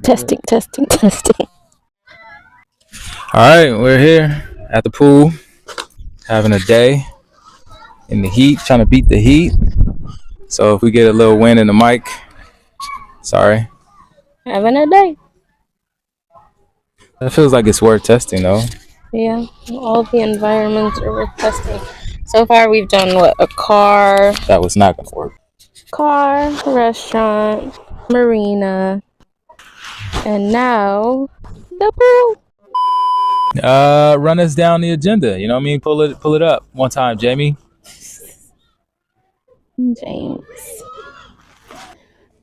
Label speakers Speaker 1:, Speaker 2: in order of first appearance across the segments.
Speaker 1: Testing, testing, testing.
Speaker 2: All right, we're here at the pool, having a day in the heat, trying to beat the heat. So if we get a little wind in the mic, sorry.
Speaker 1: Having a day.
Speaker 2: That feels like it's worth testing, though.
Speaker 1: Yeah, all the environments are worth testing. So far, we've done what? A car,
Speaker 2: That was not gonna work.
Speaker 1: restaurant, marina, and now the pool.
Speaker 2: Run us down the agenda. You know what I mean? Pull it up one time, Jamie.
Speaker 1: James.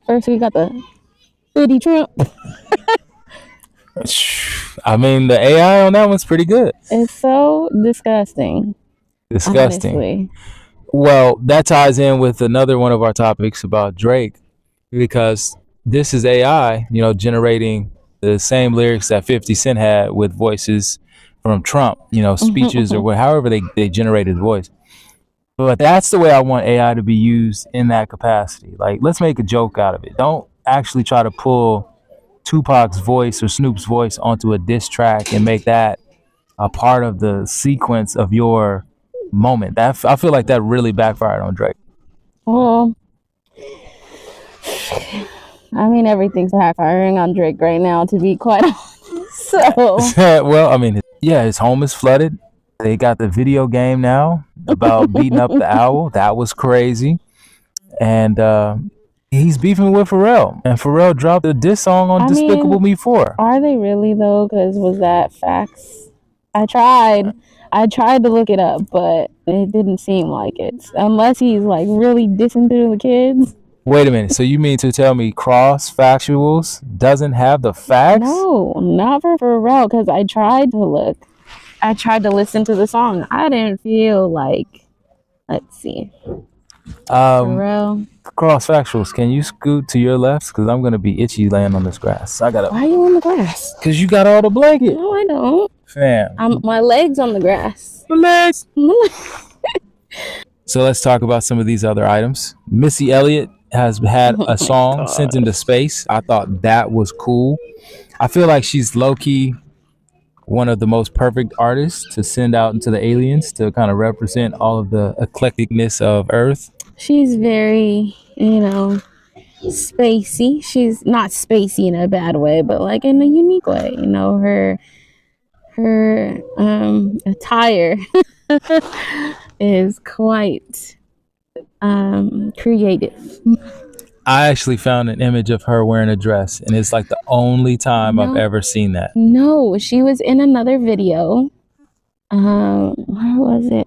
Speaker 1: First, we got the Hoodie Trump.
Speaker 2: I mean, the AI on that one's pretty good.
Speaker 1: It's so disgusting.
Speaker 2: Disgusting.
Speaker 1: Honestly.
Speaker 2: Well, that ties in with another one of our topics about Drake, because this is AI, generating the same lyrics that 50 Cent had with voices from Trump, speeches or however they generated the voice. But that's the way I want AI to be used in that capacity. Like, let's make a joke out of it. Don't actually try to pull Tupac's voice or Snoop's voice onto a diss track and make that a part of the sequence of your moment. I feel like that really backfired on Drake.
Speaker 1: Well, I mean, everything's backfiring on Drake right now, to be quite honest. So,
Speaker 2: Well, I mean, yeah, his home is flooded. They got the video game now about beating up the owl. That was crazy. And he's beefing with Pharrell. And Pharrell dropped a diss song on Despicable Me 4.
Speaker 1: Are they really, though? Because was that facts? I tried to look it up, but it didn't seem like it. Unless he's, like, really dissing to the kids.
Speaker 2: Wait a minute. So you mean to tell me Cross Factuals doesn't have the facts?
Speaker 1: No, not for Pharrell, because I tried to look. I tried to listen to the song. I didn't feel like, let's see.
Speaker 2: Pharrell. Cross Factuals, can you scoot to your left? Because I'm going to be itchy laying on this grass.
Speaker 1: Why are you on the grass?
Speaker 2: Because you got all the blanket.
Speaker 1: No, I don't.
Speaker 2: Fam.
Speaker 1: My legs on the grass.
Speaker 2: My legs. So let's talk about some of these other items. Missy Elliott has had a song sent into space. I thought that was cool. I feel like she's low-key one of the most perfect artists to send out into the aliens to kind of represent all of the eclecticness of Earth.
Speaker 1: She's very, spacey. She's not spacey in a bad way, but like in a unique way. Her attire is quite creative.
Speaker 2: I actually found an image of her wearing a dress, and it's like the only time I've ever seen that.
Speaker 1: No, she was in another video. Where was it?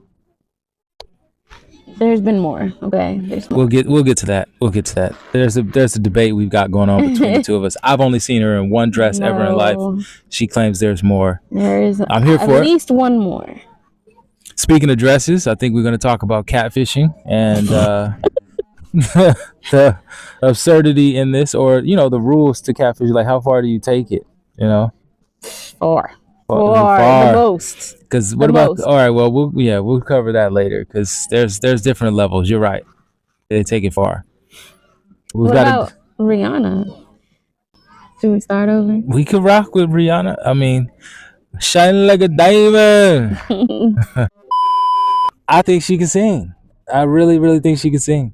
Speaker 1: There's been more. Okay, there's more.
Speaker 2: We'll get to that. We'll get to that. There's a debate we've got going on between the two of us. I've only seen her in one dress ever in life. She claims there's more.
Speaker 1: I'm here for at least one more.
Speaker 2: Speaking of dresses, I think we're going to talk about catfishing and the absurdity in this, or the rules to catfish. Like, how far do you take it?
Speaker 1: Far. The most.
Speaker 2: Because what about? All right, well, we'll cover that later. Because there's different levels. You're right. They take it far.
Speaker 1: What about Rihanna? Should we start over?
Speaker 2: We could rock with Rihanna. I mean, shining like a diamond. I think she can sing. I really, really think she can sing.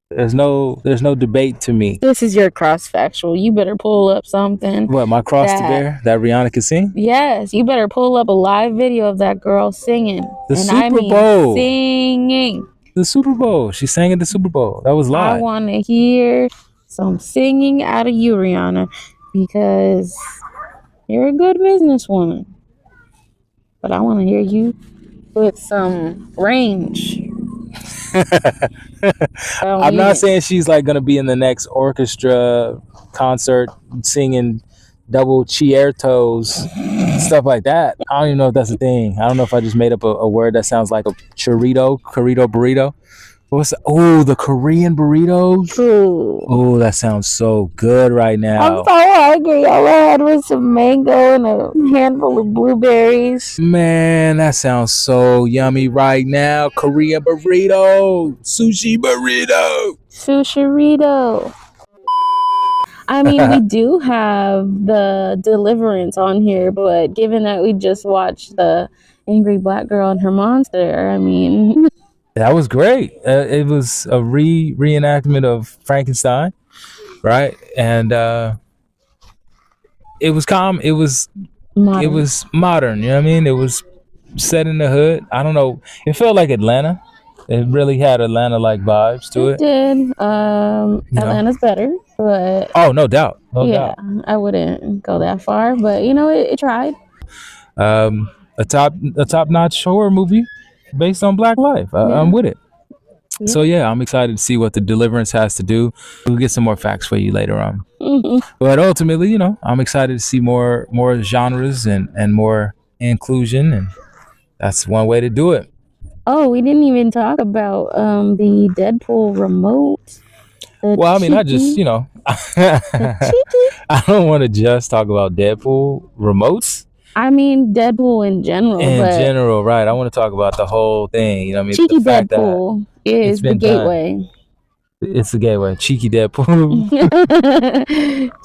Speaker 2: There's no debate to me.
Speaker 1: This is your cross factual. You better pull up something.
Speaker 2: What, my cross to bear that Rihanna can sing?
Speaker 1: Yes, you better pull up a live video of that girl singing.
Speaker 2: The Super Bowl.
Speaker 1: Singing.
Speaker 2: The Super Bowl. She sang at the Super Bowl. That was live.
Speaker 1: I want to hear some singing out of you, Rihanna, because you're a good businesswoman. But I want to hear you with some range.
Speaker 2: I'm not saying she's like gonna be in the next orchestra concert singing double chiertos, stuff like that. I don't even know if that's a thing. I don't know if I just made up a word that sounds like a churrito burrito. The Korean burritos? Oh, that sounds so good right now.
Speaker 1: I'm so hungry. All I had was some mango and a handful of blueberries.
Speaker 2: Man, that sounds so yummy right now. Korean burrito. Sushi burrito.
Speaker 1: Sushirito. I mean, we do have the Deliverance on here, but given that we just watched the Angry Black Girl and Her Monster, I mean,
Speaker 2: That was great. It was a reenactment of Frankenstein, right? And it was calm. It was
Speaker 1: modern.
Speaker 2: modern. You know what I mean? It was set in the hood. I don't know. It felt like Atlanta. It really had Atlanta like vibes to
Speaker 1: It
Speaker 2: it.
Speaker 1: did.
Speaker 2: You know?
Speaker 1: Atlanta's better, but
Speaker 2: Oh, no doubt, no
Speaker 1: yeah,
Speaker 2: doubt.
Speaker 1: I wouldn't go that far. But you know, it tried.
Speaker 2: A top notch horror movie based on Black life.
Speaker 1: Yeah.
Speaker 2: I'm with it.
Speaker 1: Yeah.
Speaker 2: So yeah, I'm excited to see what the Deliverance has to do. We'll get some more facts for you later on. But ultimately, you know, I'm excited to see more genres and more inclusion, and that's one way to do it.
Speaker 1: Oh, we didn't even talk about the Deadpool remote.
Speaker 2: Well, I mean, I just, you know, I don't want to just talk about Deadpool remotes.
Speaker 1: I mean, Deadpool in general.
Speaker 2: In
Speaker 1: but
Speaker 2: general, right? I want to talk about the whole thing. You know, what I mean,
Speaker 1: Cheeky
Speaker 2: the fact
Speaker 1: Deadpool is the
Speaker 2: been done.
Speaker 1: gateway.
Speaker 2: It's the gateway. Cheeky Deadpool.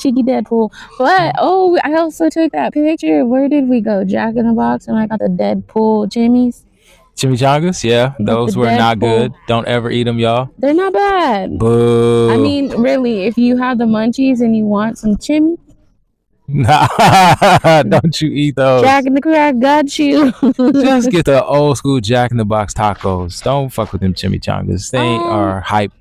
Speaker 1: Cheeky Deadpool. But I also took that picture. Where did we go? Jack in the Box, and I got the Deadpool Jimmys.
Speaker 2: Chimichangas, yeah, those were not good. Don't ever eat them, y'all.
Speaker 1: They're not bad.
Speaker 2: Boo.
Speaker 1: I mean, really, if you have the munchies and you want some chimmy,
Speaker 2: don't you eat those.
Speaker 1: Jack in the Crack got you.
Speaker 2: Just get the old school Jack in the Box tacos. Don't fuck with them chimichangas. They are hype.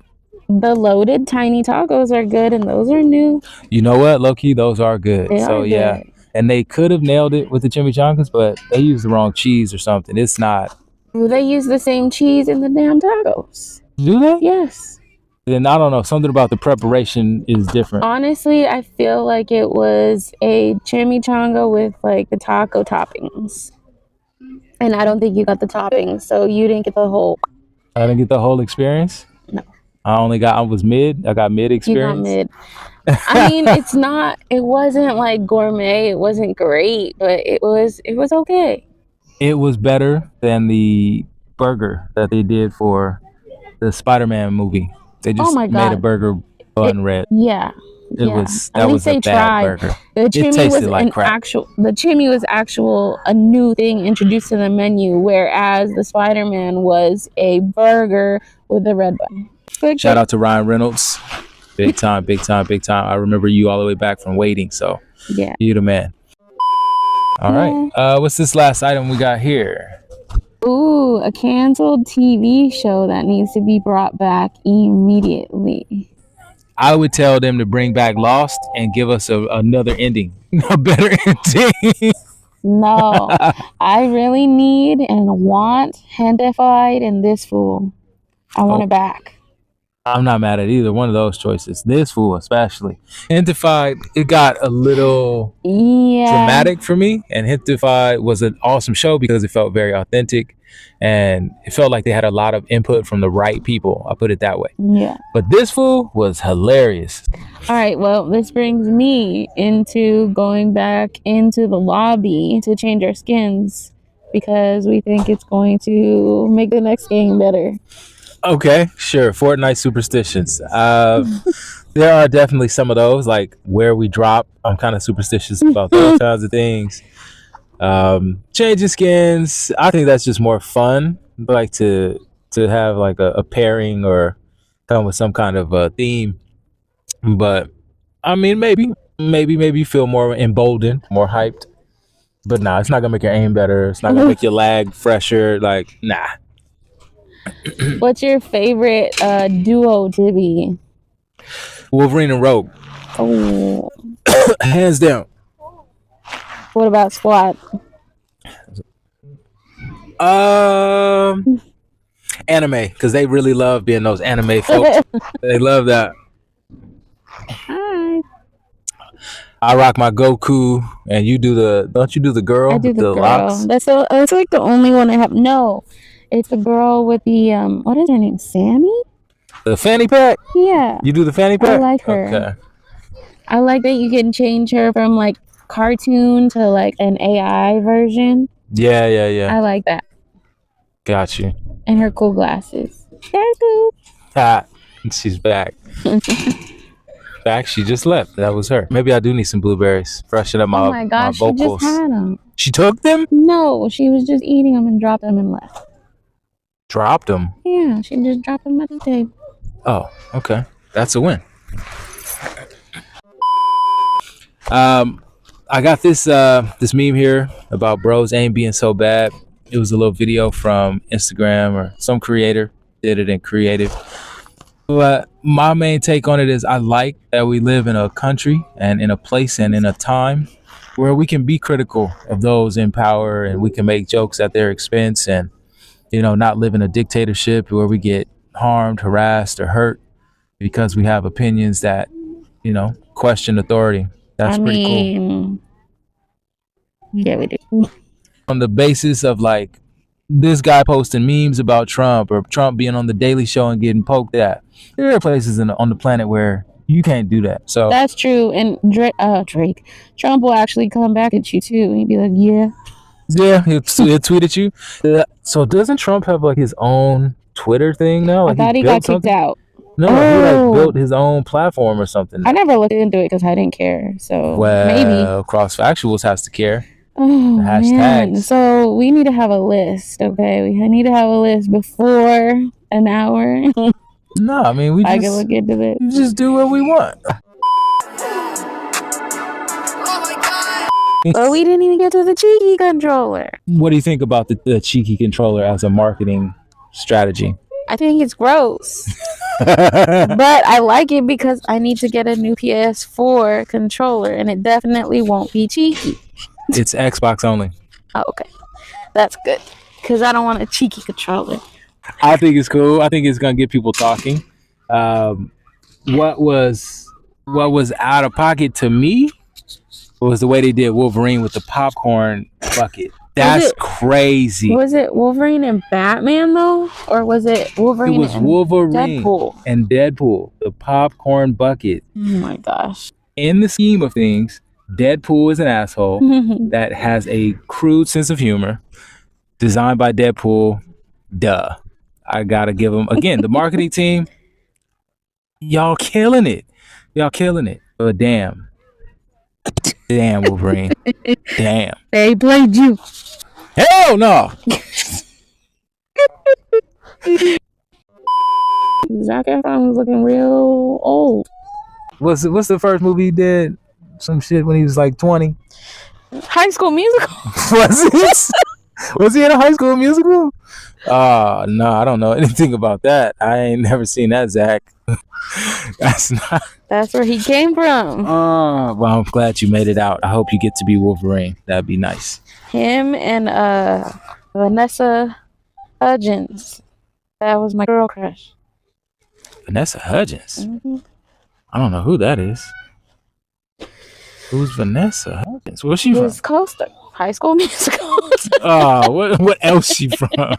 Speaker 1: The loaded tiny tacos are good, and those are new.
Speaker 2: You know what? Low key, those are good.
Speaker 1: They
Speaker 2: so
Speaker 1: are
Speaker 2: yeah,
Speaker 1: good.
Speaker 2: And they could have nailed it with the chimichangas, but they used the wrong cheese or something. It's not.
Speaker 1: They use the same cheese in the damn tacos.
Speaker 2: Do they?
Speaker 1: Yes.
Speaker 2: Then I don't know. Something about the preparation is different.
Speaker 1: Honestly, I feel like it was a chimichanga with like the taco toppings. And I don't think you got the toppings, so you didn't get the whole.
Speaker 2: I didn't get the whole experience?
Speaker 1: No.
Speaker 2: I was mid. I got mid experience.
Speaker 1: You got mid. I mean, it wasn't like gourmet. It wasn't great, but it was okay.
Speaker 2: It was better than the burger that they did for the Spider-Man movie. They just made a burger bun red.
Speaker 1: Yeah.
Speaker 2: That was a bad burger.
Speaker 1: The chimney was like crap. The chimney was a new thing introduced to the menu, whereas the Spider-Man was a burger with a red bun.
Speaker 2: Shout out to Ryan Reynolds. Big time, big time, big time. I remember you all the way back from Waiting, so
Speaker 1: yeah,
Speaker 2: you the man. All right. What's this last item we got here?
Speaker 1: Ooh, a canceled TV show that needs to be brought back immediately.
Speaker 2: I would tell them to bring back Lost and give us another ending, a better ending.
Speaker 1: No, I really need and want Hendified and this fool. I want it back.
Speaker 2: I'm not mad at either one of those choices. This fool especially. Hendified, it got a little dramatic for me. And Hendified was an awesome show because it felt very authentic. And it felt like they had a lot of input from the right people. I'll put it that way.
Speaker 1: Yeah.
Speaker 2: But this fool was hilarious.
Speaker 1: All right. Well, this brings me into going back into the lobby to change our skins because we think it's going to make the next game better.
Speaker 2: Okay, sure. Fortnite superstitions. There are definitely some of those, like where we drop. I'm kind of superstitious about those kinds of things. Changing skins, I think that's just more fun. Like to have like a pairing or come with some kind of a theme. But I mean, maybe feel more emboldened, more hyped. But nah, it's not gonna make your aim better. It's not gonna make your lag fresher. Like, nah.
Speaker 1: What's your favorite duo to be?
Speaker 2: Wolverine and Rogue.
Speaker 1: Oh,
Speaker 2: hands down.
Speaker 1: What about Squad?
Speaker 2: Anime, because they really love being those anime folks. They love that.
Speaker 1: Hi.
Speaker 2: I rock my Goku, and you do don't you do the girl?
Speaker 1: I do the girl.
Speaker 2: Locks?
Speaker 1: That's like the only one I have. No. It's a girl with the, what is her name? Sammy?
Speaker 2: The fanny pack?
Speaker 1: Yeah.
Speaker 2: You do the fanny pack?
Speaker 1: I like her.
Speaker 2: Okay.
Speaker 1: I like that you can change her from like cartoon to like an AI version.
Speaker 2: Yeah.
Speaker 1: I like that.
Speaker 2: Got you.
Speaker 1: And her cool glasses. They're cool.
Speaker 2: Ha. She's back. Fact, she just left. That was her. Maybe I do need some blueberries. Freshen up
Speaker 1: Oh
Speaker 2: my
Speaker 1: my gosh, she just
Speaker 2: vocals.
Speaker 1: had them.
Speaker 2: She took them?
Speaker 1: No, she was just eating them and dropped them and left.
Speaker 2: Dropped them?
Speaker 1: Yeah, she just dropped them at the table.
Speaker 2: Oh, okay. That's a win. I got this meme here about bros ain't being so bad. It was a little video from Instagram or some creator did it in creative. But my main take on it is I like that we live in a country and in a place and in a time where we can be critical of those in power and we can make jokes at their expense and, not live in a dictatorship where we get harmed, harassed, or hurt because we have opinions that, question authority. That's pretty cool.
Speaker 1: Yeah, we do.
Speaker 2: On the basis of like this guy posting memes about Trump or Trump being on the Daily Show and getting poked at. There are places on the planet where you can't do that. So
Speaker 1: that's true. And Drake, Trump will actually come back at you too. He'd be like, yeah,
Speaker 2: he'll tweet at you. So doesn't Trump have like his own Twitter thing now? Like
Speaker 1: I thought he got kicked out.
Speaker 2: No, he built his own platform or something.
Speaker 1: I never looked into it because I didn't care. So maybe
Speaker 2: Cross Factuals has to care.
Speaker 1: Oh, man. So we need to have a list, okay? We need to have a list before an hour.
Speaker 2: No, I mean, I can
Speaker 1: look into this.
Speaker 2: Just do what we want.
Speaker 1: But we didn't even get to the cheeky controller.
Speaker 2: What do you think about the cheeky controller as a marketing strategy?
Speaker 1: I think it's gross. But I like it because I need to get a new PS4 controller, and it definitely won't be cheeky.
Speaker 2: It's Xbox only.
Speaker 1: Oh, okay. That's good. Because I don't want a cheeky controller.
Speaker 2: I think it's cool. I think it's going to get people talking. What was out of pocket to me was the way they did Wolverine with the popcorn bucket. That's crazy.
Speaker 1: Was it Wolverine and Batman, though? Or was it Wolverine and Deadpool?
Speaker 2: And Deadpool. The popcorn bucket.
Speaker 1: Oh, my gosh.
Speaker 2: In the scheme of things, Deadpool is an asshole that has a crude sense of humor, designed by Deadpool. Duh. I gotta give them, again, the marketing team, y'all killing it. But damn, Wolverine. Damn.
Speaker 1: They played you.
Speaker 2: Hell no.
Speaker 1: Zac Efron was looking real old.
Speaker 2: What's the first movie he did? Some shit when he was like 20.
Speaker 1: High School Musical.
Speaker 2: Was he in a High School Musical? No, I don't know anything about that. I ain't never seen that, Zach.
Speaker 1: That's where he came from.
Speaker 2: Well, I'm glad you made it out. I hope you get to be Wolverine. That'd be nice.
Speaker 1: Him and Vanessa Hudgens. That was my girl crush.
Speaker 2: Vanessa Hudgens?
Speaker 1: Mm-hmm.
Speaker 2: I don't know who that is. Who's Vanessa Hudgens? Where's she from?
Speaker 1: Coaster. High School Musical.
Speaker 2: What else she from?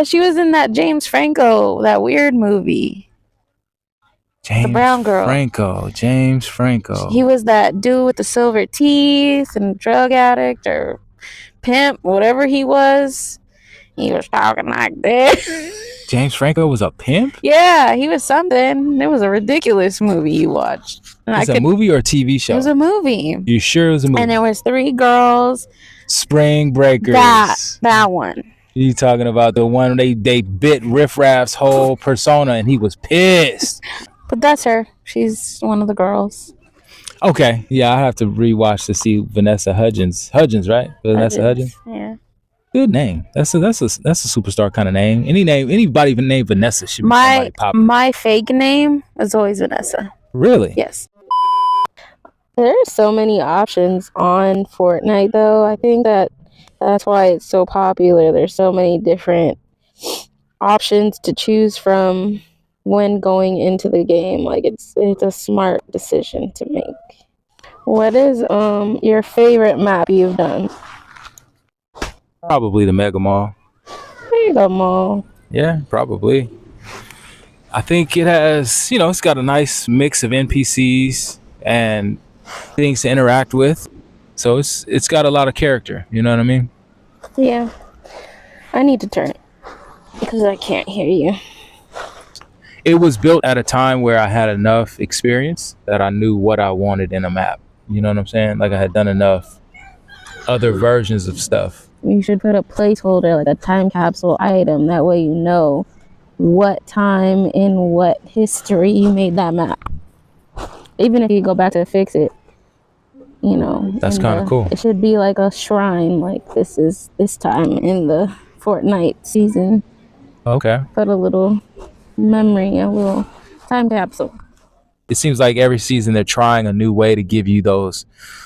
Speaker 1: She was in that James Franco, that weird movie. The brown girl.
Speaker 2: James Franco.
Speaker 1: He was that dude with the silver teeth and drug addict or pimp, whatever he was. He was talking like this.
Speaker 2: James Franco was a pimp?
Speaker 1: Yeah, he was something. It was a ridiculous movie you watched.
Speaker 2: It's a movie or a TV show?
Speaker 1: It was a movie.
Speaker 2: You sure it was a movie?
Speaker 1: And there was 3 girls.
Speaker 2: Spring Breakers.
Speaker 1: That one.
Speaker 2: You talking about the one they bit Riff Raff's whole persona and he was pissed.
Speaker 1: But that's her. She's one of the girls.
Speaker 2: Okay. Yeah, I have to rewatch to see Vanessa Hudgens. Hudgens, right? Vanessa Hudgens?
Speaker 1: Yeah.
Speaker 2: Good name. That's a superstar kind of name. Anybody even named Vanessa should be somebody popular.
Speaker 1: My fake name is always Vanessa.
Speaker 2: Really?
Speaker 1: Yes. There are so many options on Fortnite, though. I think that's why it's so popular. There's so many different options to choose from when going into the game. Like it's a smart decision to make. What is your favorite map you've done?
Speaker 2: Probably the Mega Mall.
Speaker 1: Mega Mall.
Speaker 2: Yeah, probably. I think it has, it's got a nice mix of NPCs and things to interact with. So it's got a lot of character, you know what I mean?
Speaker 1: Yeah. I need to turn it because I can't hear you.
Speaker 2: it was built at a time where I had enough experience that I knew what I wanted in a map. You know what I'm saying? Like I had done enough other versions of stuff.
Speaker 1: You should put a placeholder, like a time capsule item. That way you know what time in what history you made that map. Even if you go back to fix it, you know.
Speaker 2: That's kind of cool.
Speaker 1: It should be like a shrine, like this is this time in the Fortnite season.
Speaker 2: Okay.
Speaker 1: Put a little memory, a little time capsule.
Speaker 2: It seems like every season they're trying a new way to give you those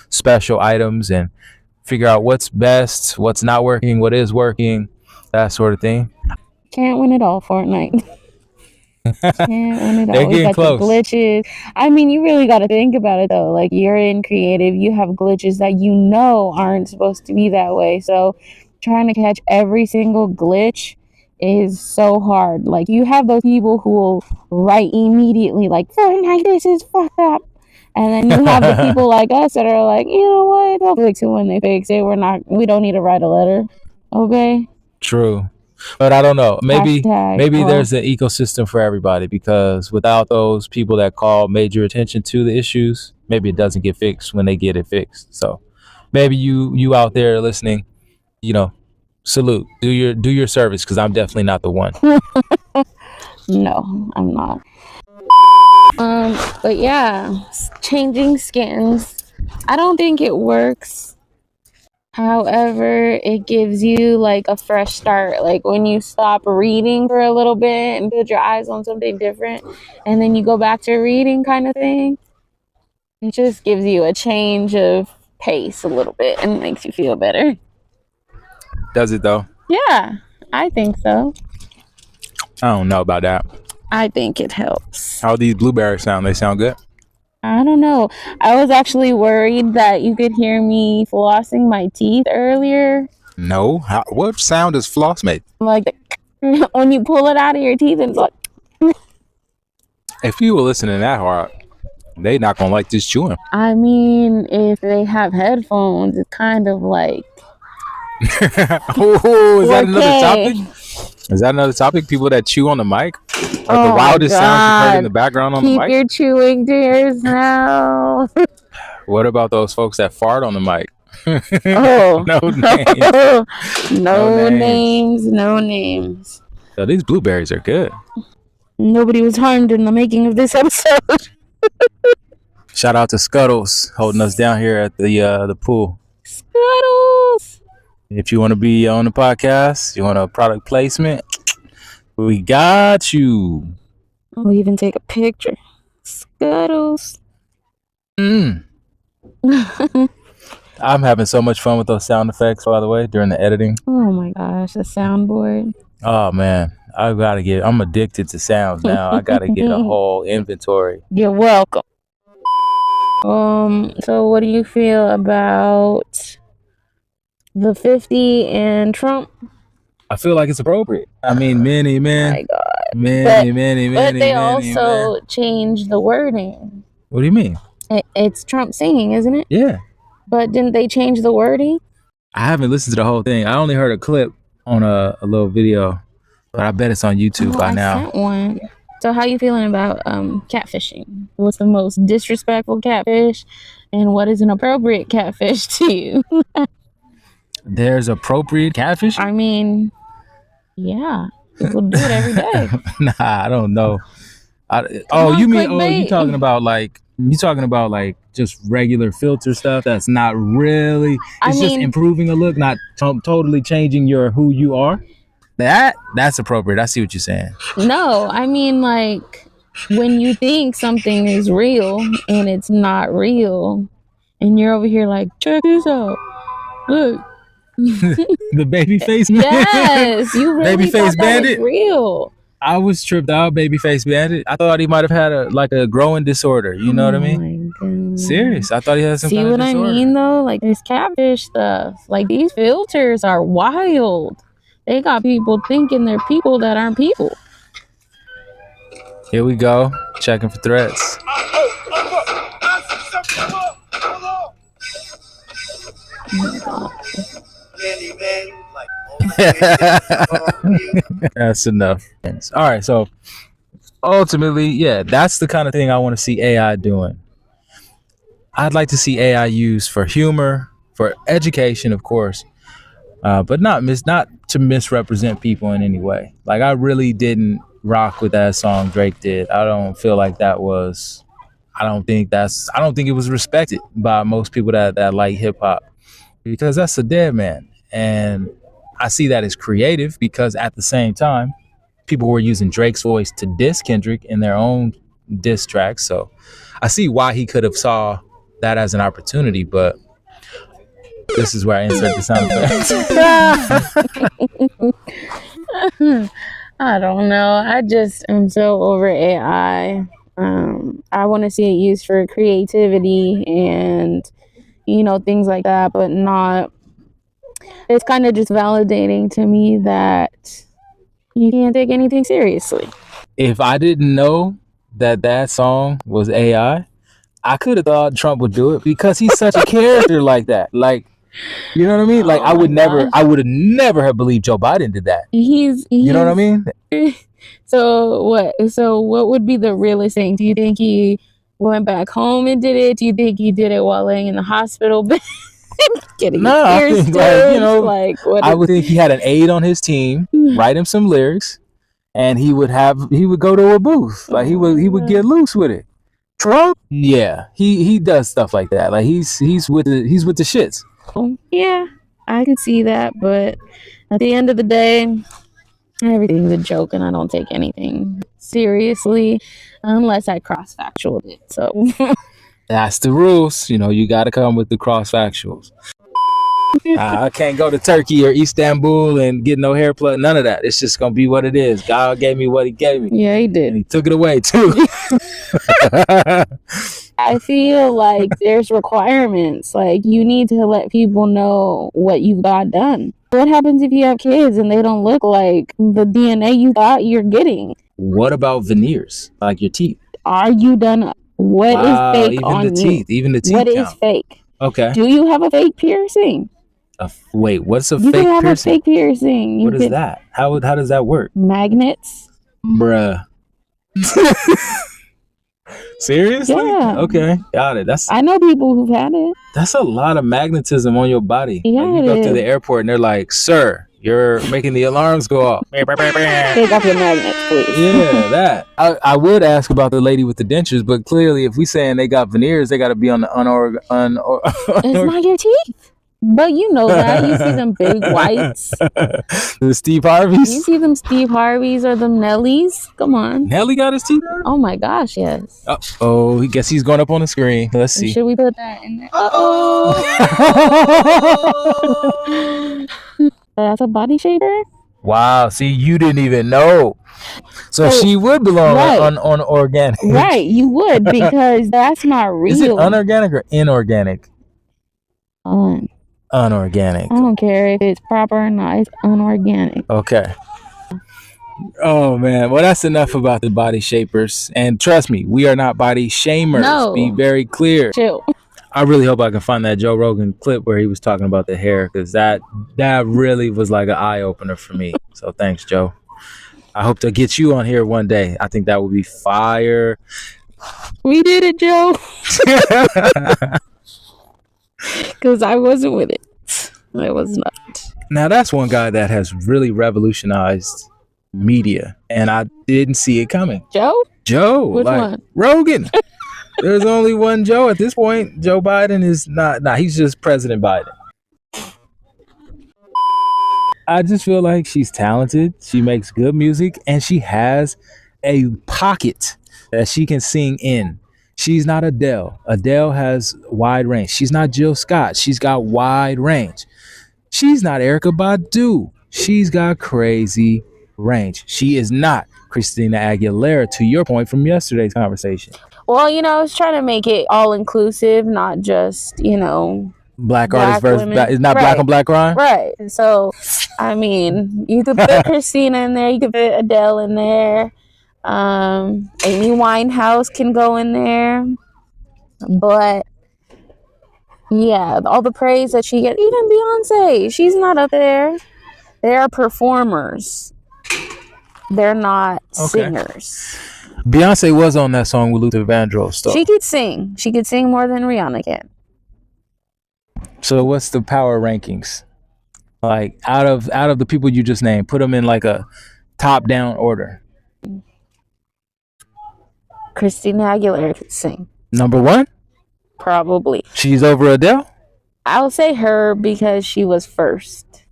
Speaker 2: special items and figure out what's best, what's not working, what is working, that sort of thing.
Speaker 1: Can't win it all, Fortnite. Can't win it all.
Speaker 2: They're getting close.
Speaker 1: The glitches. I mean, you really got to think about it though. Like you're in creative, you have glitches that you know aren't supposed to be that way. So trying to catch every single glitch is so hard. Like you have those people who will write immediately like, Fortnite, this is fucked up. And then you have the people like us that are like, you know what, they'll fix it when they fix it. We don't need to write a letter. Okay?
Speaker 2: True. But I don't know. Maybe
Speaker 1: Hashtag,
Speaker 2: there's an ecosystem for everybody, because without those people that call major attention to the issues, maybe it doesn't get fixed when they get it fixed. So maybe you out there listening, you know, salute. Do your service, because I'm definitely not the one.
Speaker 1: No, I'm not. But yeah, changing skins. I don't think it works. However, it gives you like a fresh start. Like when you stop reading for a little bit and put your eyes on something different, and then you go back to reading kind of thing. It just gives you a change of pace a little bit and makes you feel better.
Speaker 2: Does it though?
Speaker 1: Yeah, I think so.
Speaker 2: I don't know about that.
Speaker 1: I think it helps.
Speaker 2: How these blueberries sound? They sound good?
Speaker 1: I don't know. I was actually worried that you could hear me flossing my teeth earlier.
Speaker 2: No. What sound does floss make?
Speaker 1: Like when you pull it out of your teeth and it's like...
Speaker 2: If you were listening that hard, they not going to like this chewing.
Speaker 1: I mean, if they have headphones, it's kind of like...
Speaker 2: Oh, is that another topic? Is that another topic? People that chew on the mic? Like the wildest sounds you heard in the background on the mic?
Speaker 1: Keep your chewing to yourself.
Speaker 2: What about those folks that fart on the mic?
Speaker 1: Oh.
Speaker 2: No names.
Speaker 1: No names.
Speaker 2: So these blueberries are good.
Speaker 1: Nobody was harmed in the making of this episode.
Speaker 2: Shout out to Scuttles holding us down here at the pool.
Speaker 1: Scuttles.
Speaker 2: If you want to be on the podcast, you want a product placement, we got you.
Speaker 1: We'll even take a picture. Scuttles.
Speaker 2: I'm having so much fun with those sound effects, by the way, during the editing.
Speaker 1: Oh my gosh, the soundboard.
Speaker 2: Oh man, I'm addicted to sounds now. I gotta get a whole inventory.
Speaker 1: You're welcome. So what do you feel about the 50 and Trump?
Speaker 2: I feel like it's appropriate. I mean, many men.
Speaker 1: Oh my God.
Speaker 2: Many.
Speaker 1: But they also changed the wording.
Speaker 2: What do you mean?
Speaker 1: It's Trump singing, isn't it?
Speaker 2: Yeah.
Speaker 1: But didn't they change the wording?
Speaker 2: I haven't listened to the whole thing. I only heard a clip on a little video, but I bet it's on YouTube by now.
Speaker 1: Sent one. So how you feeling about catfishing? What's the most disrespectful catfish, and what is an appropriate catfish to you?
Speaker 2: There's appropriate catfish?
Speaker 1: I mean, yeah, people do it every day.
Speaker 2: Nah, I don't know. You talking about like just regular filter stuff that's not really, it's just improving a look, not totally changing who you are. That's appropriate. I see what you're saying.
Speaker 1: No, I mean like when you think something is real and it's not real, and you're over here like, check this out, look.
Speaker 2: The babyface man.
Speaker 1: Yes, you really
Speaker 2: Babyface Bandit.
Speaker 1: Real.
Speaker 2: I was tripped out. Babyface Bandit. I thought he might have had a growing disorder. You know what I mean?
Speaker 1: My goodness.
Speaker 2: Serious. I thought he had some kind of disorder.
Speaker 1: See what I mean though? Like this catfish stuff. Like these filters are wild. They got people thinking they're people that aren't people.
Speaker 2: Here we go. Checking for threats. That's enough. All right, so ultimately, yeah, that's the kind of thing I want to see AI doing. I'd like to see AI used for humor, for education, of course, but not to misrepresent people in any way. Like I really didn't rock with that song Drake did. I don't feel like that was. I don't think it was respected by most people that like hip hop because that's a dead man, and I see that as creative because at the same time, people were using Drake's voice to diss Kendrick in their own diss tracks. So I see why he could have saw that as an opportunity, but this is where I insert the sound effects.
Speaker 1: I don't know. I just am so over AI. I want to see it used for creativity and, things like that, but not. It's kind of just validating to me that you can't take anything seriously.
Speaker 2: If I didn't know that song was AI, I could have thought Trump would do it because he's such a character like that. Like, you know what I mean? Like, I would have never have believed Joe Biden did that. You know what I mean?
Speaker 1: So what would be the realest thing? Do you think he went back home and did it? Do you think he did it while laying in the hospital bed?
Speaker 2: I think I would think he had an aide on his team, write him some lyrics, and he would go to a booth. Like he would get loose with it. Trump? Yeah. He does stuff like that. Like he's with the shits.
Speaker 1: Yeah, I could see that, but at the end of the day, everything's a joke and I don't take anything seriously unless I cross-factual it. So
Speaker 2: that's the rules. You got to come with the cross-factuals. I can't go to Turkey or Istanbul and get no hair plug. None of that. It's just going to be what it is. God gave me what he gave me.
Speaker 1: Yeah, he did.
Speaker 2: And he took it away too.
Speaker 1: I feel like there's requirements. Like you need to let people know what you've got done. What happens if you have kids and they don't look like the DNA you thought you're getting?
Speaker 2: What about veneers? Like your teeth?
Speaker 1: Are you done? What is fake
Speaker 2: even
Speaker 1: on
Speaker 2: the teeth?
Speaker 1: you?
Speaker 2: Even the teeth
Speaker 1: What
Speaker 2: count.
Speaker 1: is fake?
Speaker 2: Okay.
Speaker 1: Do you have a fake piercing?
Speaker 2: Wait, what's a
Speaker 1: you
Speaker 2: fake
Speaker 1: can have
Speaker 2: piercing?
Speaker 1: A fake piercing.
Speaker 2: What is that? How does that work?
Speaker 1: Magnets.
Speaker 2: Bruh. Seriously?
Speaker 1: Yeah.
Speaker 2: Okay, got it.
Speaker 1: I know people who've had it.
Speaker 2: That's a lot of magnetism on your body.
Speaker 1: Yeah,
Speaker 2: like you go through the airport and they're like, "Sir, you're making the alarms go off."
Speaker 1: Take off your magnets, please.
Speaker 2: Yeah, that. I would ask about the lady with the dentures, but clearly, if we saying they got veneers, they got to be on the
Speaker 1: It's not your teeth. But you know that. You see them big whites.
Speaker 2: The Steve Harveys?
Speaker 1: You see them Steve Harveys or them Nellies? Come on.
Speaker 2: Nelly got his teeth out?
Speaker 1: Oh my gosh, yes.
Speaker 2: Oh, he guess he's going up on the screen. Let's see.
Speaker 1: Should we put that in there? That's a body shaper?
Speaker 2: Wow, see, you didn't even know. So she would belong on organic.
Speaker 1: Right, you would because that's not real.
Speaker 2: Is it unorganic or inorganic? Unorganic.
Speaker 1: I don't care if it's proper or not. It's unorganic.
Speaker 2: Okay. Oh man, well that's enough about the body shapers. And trust me, we are not body shamers.
Speaker 1: No.
Speaker 2: Be very clear.
Speaker 1: Chill.
Speaker 2: I really hope I can find that Joe Rogan clip where he was talking about the hair because that really was like an eye opener for me. So thanks, Joe. I hope to get you on here one day. I think that would be fire.
Speaker 1: We did it, Joe. Because I wasn't with it. I was not.
Speaker 2: Now that's one guy that has really revolutionized media, and I didn't see it coming.
Speaker 1: Joe? Which one?
Speaker 2: Rogan. There's only one Joe at this point. Joe Biden is not. He's just President Biden. I just feel like she's talented. She makes good music, and she has a pocket that she can sing in. She's not Adele. Adele has wide range. She's not Jill Scott. She's got wide range. She's not Erykah Badu. She's got crazy range. She is not Christina Aguilera, to your point from yesterday's conversation.
Speaker 1: Well, I was trying to make it all inclusive, not just,
Speaker 2: Black artist versus black. It's not black on black crime?
Speaker 1: Right. So, I mean, you could put Christina in there. You could put Adele in there. Amy Winehouse can go in there, but yeah, all the praise that she gets, even Beyoncé, she's not up there. They are performers. They're not singers.
Speaker 2: Beyonce was on that song with Luther Vandross, though.
Speaker 1: She could sing. She could sing more than Rihanna can.
Speaker 2: So what's the power rankings? Like out of the people you just named, put them in like a top down order.
Speaker 1: Christina Aguilera could sing.
Speaker 2: Number 1?
Speaker 1: Probably.
Speaker 2: She's over Adele?
Speaker 1: I'll say her because she was first.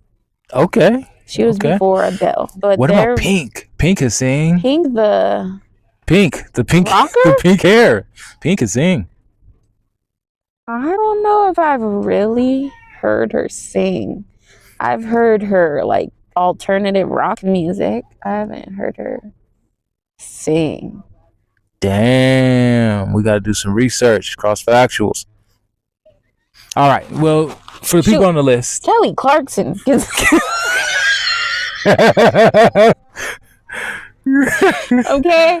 Speaker 2: Okay.
Speaker 1: She was before Adele. But
Speaker 2: what about Pink? Pink can sing.
Speaker 1: Pink the
Speaker 2: pink
Speaker 1: rocker?
Speaker 2: The pink hair. Pink can sing.
Speaker 1: I don't know if I've really heard her sing. I've heard her like alternative rock music. I haven't heard her sing.
Speaker 2: Damn, we got to do some research, cross factuals. All right. Well, for the people on the list,
Speaker 1: Kelly Clarkson. Okay.